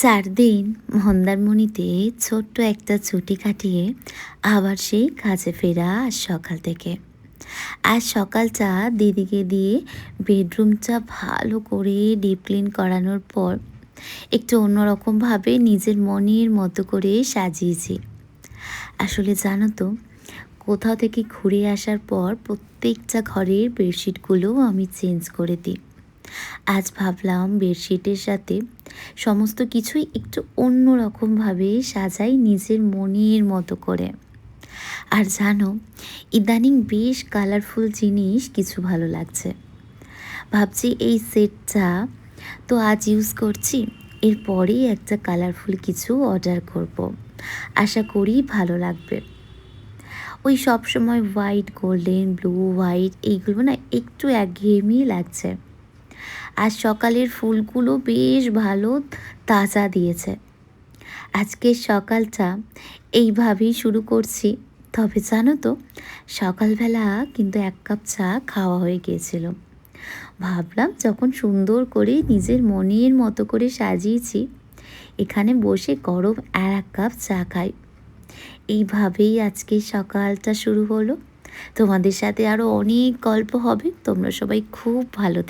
4 দিন মন্দারমণিতে ছোট্ট একটা ছুটি কাটিয়ে আবার সেই কাজে ফেরা আজ সকাল থেকে। আজ সকালটা দিদিকে দিয়ে বেডরুমটা ভালো করে ডিপ ক্লিন করানোর পর একটু অন্যরকমভাবে নিজের মনের মতো করে সাজিয়েছি। আসলে জানো তো, কোথাও থেকে ঘুরে আসার পর প্রত্যেকটা ঘরের বেডশিটগুলো আমি চেঞ্জ করে দিই। আজ ভাবলাম বেডশিটের সাথে সমস্ত কিছুই একটু অন্য রকমভাবে সাজাই নিজের মনের মতো করে। আর জানো, ইদানিং বেশ কালারফুল জিনিস কিছু ভালো লাগছে। ভাবছি এই সেটটা তো আজ ইউজ করছি, এরপরেই একটা কালারফুল কিছু অর্ডার করব। আশা করি ভালো লাগবে। ওই সব সময় হোয়াইট, গোল্ডেন, ব্লু, হোয়াইট এইগুলো না একটু একঘেয়েমি লাগছে। আজ সকালের ফুলগুলো বেশ ভালো তাজা দিয়েছে। আজকের সকালটা এইভাবেই শুরু করছি। তবে জানো তো, সকালবেলা কিন্তু 1 কাপ চা খাওয়া হয়ে গিয়েছিল। ভাবলাম যখন সুন্দর করে নিজের মনের মতো করে সাজিয়েছি, এখানে বসে গরম 1 কাপ চা খাই। এইভাবেই আজকের সকালটা শুরু হলো। তোমাদের সাথে আরও অনেক গল্প হবে। তোমরা সবাই খুব ভালো থেকো।